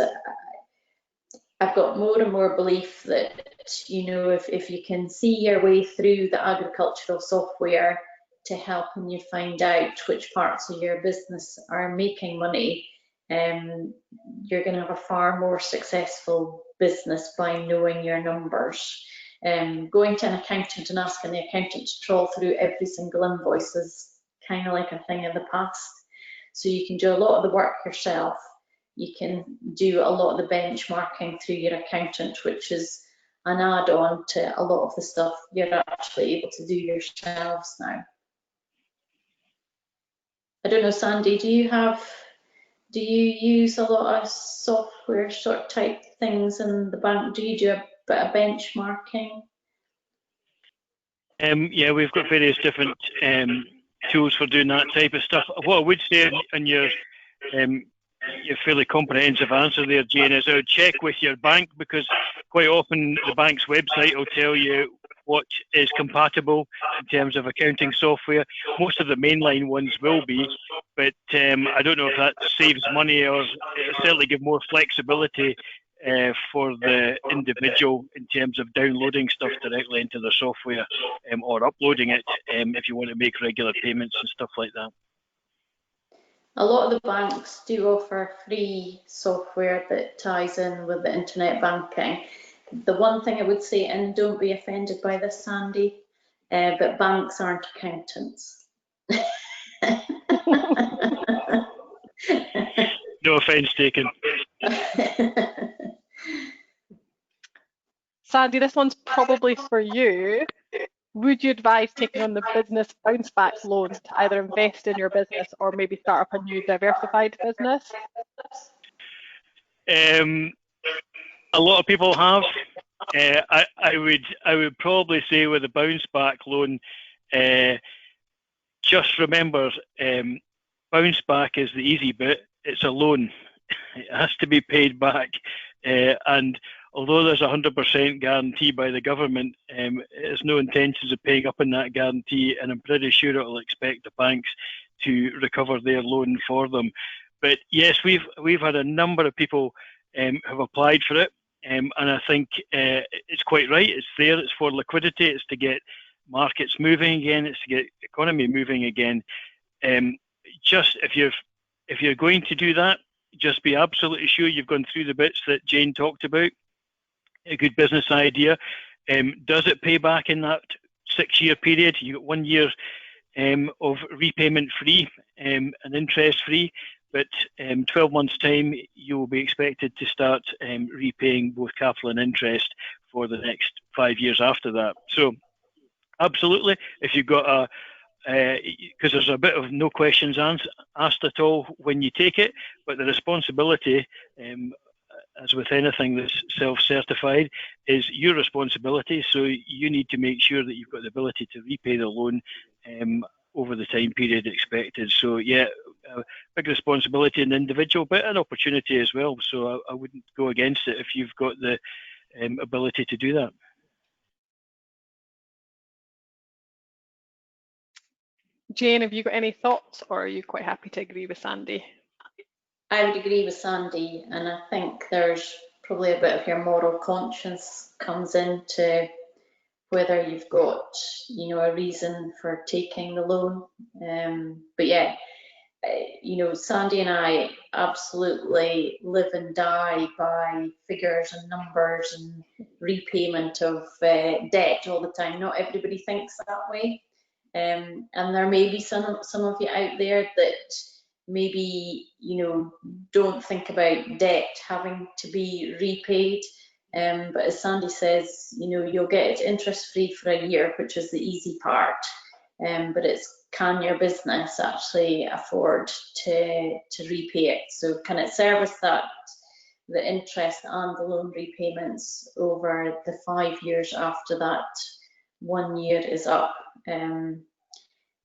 B: I've got more and more belief that, if you can see your way through the agricultural software to helping you find out which parts of your business are making money, you're going to have a far more successful business by knowing your numbers. Going to an accountant and asking the accountant to trawl through every single invoice is kind of like a thing of the past. So you can do a lot of the work yourself. You can do a lot of the benchmarking through your accountant, which is an add-on to a lot of the stuff you're actually able to do yourselves now. I don't know, Sandy, do you use a lot of software sort of type things in the bank? Do you do a bit of benchmarking?
C: Yeah, we've got various different tools for doing that type of stuff. What I would say in your fairly comprehensive answer there, Jane, is I would check with your bank, because quite often the bank's website will tell you what is compatible in terms of accounting software. Most of the mainline ones will be, but I don't know if that saves money, or it'll certainly give more flexibility for the individual in terms of downloading stuff directly into the software or uploading it if you want to make regular payments and stuff like that.
B: A lot of the banks do offer free software that ties in with the internet banking. The one thing I would say, and don't be offended by this, Sandy, but banks aren't accountants.
C: No offence taken.
A: Sandy, this one's probably for you. Would you advise taking on the business bounceback loan to either invest in your business or maybe start up a new diversified business?
C: A lot of people have. I would probably say with the bounceback loan, just remember, bounce back is the easy bit. It's a loan. It has to be paid back. And although there's a 100% guarantee by the government, there's no intentions of paying up in that guarantee, and I'm pretty sure it will expect the banks to recover their loan for them. But yes, we've had a number of people have applied for it, and I think it's quite right. It's there. It's for liquidity. It's to get markets moving again. It's to get economy moving again. Just if you're going to do that, just be absolutely sure you've gone through the bits that Jane talked about. A good business idea. Does it pay back in that 6-year period? You got 1 year of repayment free and interest free, but 12 months time you will be expected to start repaying both capital and interest for the next 5 years after that. So absolutely, if you've got because there's a bit of no questions asked at all when you take it, but the responsibility, as with anything that's self-certified, is your responsibility. So you need to make sure that you've got the ability to repay the loan over the time period expected. So yeah, big responsibility in the individual, but an opportunity as well. So I wouldn't go against it if you've got the ability to do that.
A: Jane, have you got any thoughts, or are you quite happy to agree with Sandy?
B: I would agree with Sandy, and I think there's probably a bit of your moral conscience comes into whether you've got, a reason for taking the loan. But yeah, Sandy and I absolutely live and die by figures and numbers and repayment of debt all the time. Not everybody thinks that way. And there may be some of you out there that maybe, don't think about debt having to be repaid. But as Sandy says, you'll get it interest free for a year, which is the easy part. But it's, can your business actually afford to repay it? So can it service that, the interest and the loan repayments over the 5 years after that 1 year is up?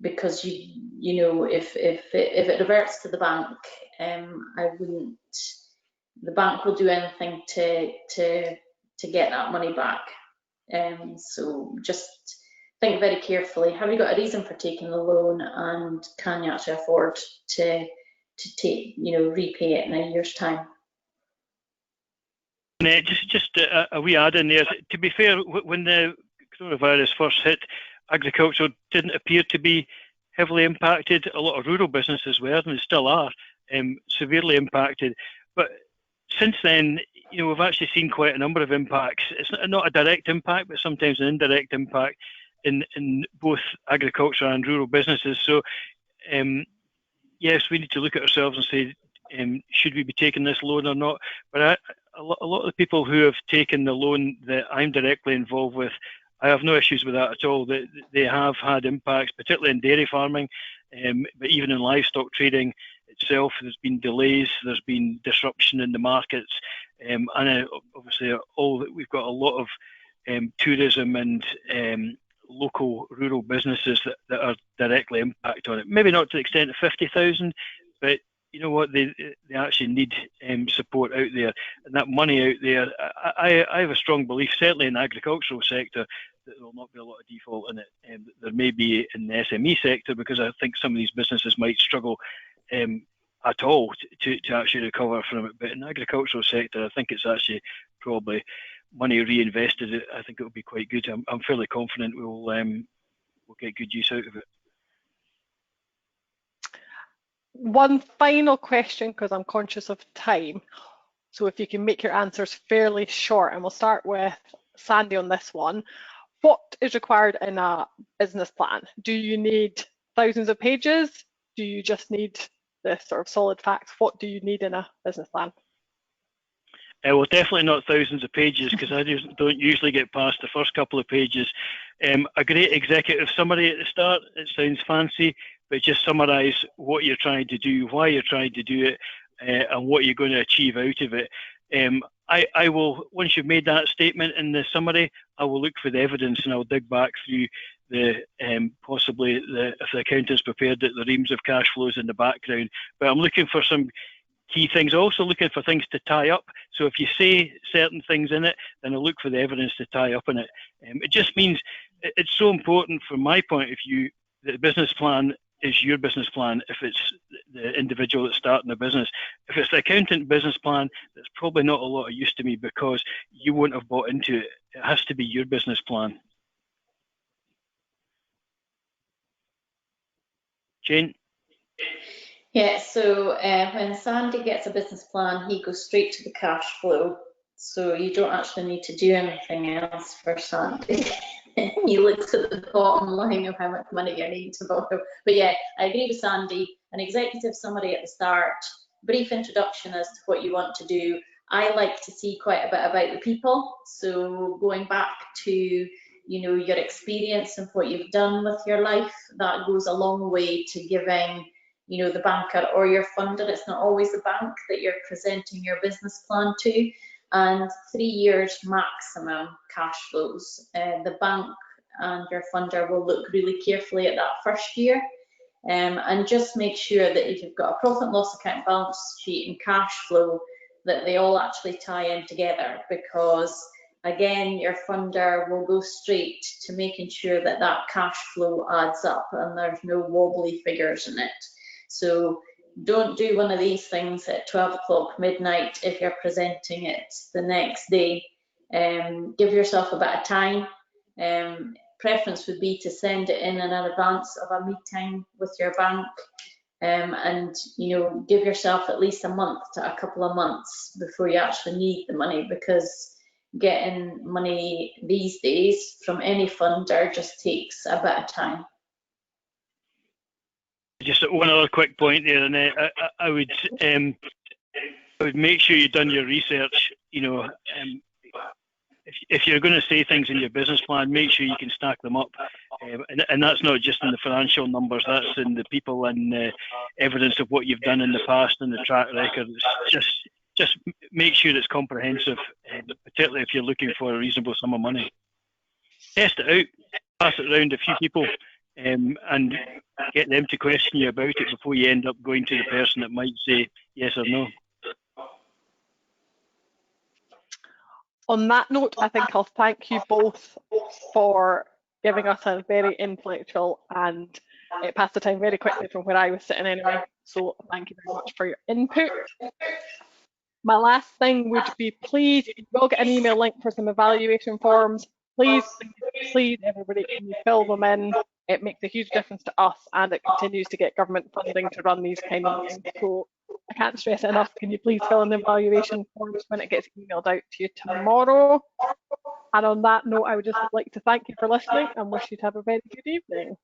B: Because if it reverts to the bank, the bank will do anything to get that money back. So just think very carefully. Have you got a reason for taking the loan, and can you actually afford to take, repay it in a year's time?
C: Just a wee add in there. To be fair, when the coronavirus first hit, agriculture didn't appear to be heavily impacted. A lot of rural businesses were, and they still are, severely impacted. But since then, we've actually seen quite a number of impacts. It's not a direct impact, but sometimes an indirect impact in both agriculture and rural businesses. So, yes, we need to look at ourselves and say, should we be taking this loan or not? But a lot of the people who have taken the loan that I'm directly involved with, I have no issues with that at all. They have had impacts, particularly in dairy farming, but even in livestock trading itself, there's been delays, there's been disruption in the markets, and obviously we've got a lot of tourism and local rural businesses that are directly impacted on it. Maybe not to the extent of 50,000, but you know what, they actually need support out there, and that money out there. I have a strong belief, certainly in the agricultural sector, that there will not be a lot of default in it. There may be in the SME sector, because I think some of these businesses might struggle at all to actually recover from it. But in the agricultural sector, I think it's actually probably money reinvested. I think it will be quite good. I'm fairly confident we'll get good use out of it.
A: One final question, because I'm conscious of time. So if you can make your answers fairly short, and we'll start with Sandy on this one. What is required in a business plan? Do you need thousands of pages? Do you just need the sort of solid facts? What do you need in a business plan?
C: Well, definitely not thousands of pages, because I just don't usually get past the first couple of pages. A great executive summary at the start, it sounds fancy, but just summarise what you're trying to do, why you're trying to do it, and what you're going to achieve out of it. I will, once you've made that statement in the summary, I will look for the evidence, and I'll dig back through possibly if the accountant's prepared that the reams of cash flows in the background. But I'm looking for some key things, also looking for things to tie up. So if you say certain things in it, then I look for the evidence to tie up in it. It just means it's so important from my point of view that the business plan is your business plan if it's the individual that's starting a business. If it's the accountant business plan, that's probably not a lot of use to me because you won't have bought into it. It has to be your business plan. Jane?
B: Yeah, so when Sandy gets a business plan, he goes straight to the cash flow. So you don't actually need to do anything else for Sandy. He looks at the bottom line of how much money you need to borrow. But yeah, I agree with Sandy. An executive summary at the start, brief introduction as to what you want to do. I like to see quite a bit about the people. So going back to, you know, your experience and what you've done with your life, that goes a long way to giving, you know, the banker or your funder. It's not always the bank that you're presenting your business plan to. And 3 years maximum cash flows. The bank and your funder will look really carefully at that first year, and just make sure that if you've got a profit and loss account, balance sheet and cash flow, that they all actually tie in together, because again, your funder will go straight to making sure that that cash flow adds up and there's no wobbly figures in it. So don't do one of these things at 12 o'clock midnight if you're presenting it the next day. Give yourself a bit of time. Preference would be to send it in advance of a meeting with your bank, and you know, give yourself at least a month to a couple of months before you actually need the money, because getting money these days from any funder just takes a bit of time.
C: Just one other quick point there, and I would make sure you've done your research. You know, if you're going to say things in your business plan, make sure you can stack them up, and that's not just in the financial numbers. That's in the people and evidence of what you've done in the past and the track record. It's just make sure it's comprehensive, particularly if you're looking for a reasonable sum of money. Test it out, pass it around a few people. And get them to question you about it before you end up going to the person that might say yes or no.
A: On that note, I think I'll thank you both for giving us a very intellectual and it passed the time very quickly from where I was sitting anyway. So thank you very much for your input. My last thing would be, please, you will get an email link for some evaluation forms. Please, everybody, can you fill them in? It makes a huge difference to us, and it continues to get government funding to run these kind of things. So I can't stress it enough. Can you please fill in the evaluation forms when it gets emailed out to you tomorrow? And on that note, I would just like to thank you for listening and wish you to have a very good evening.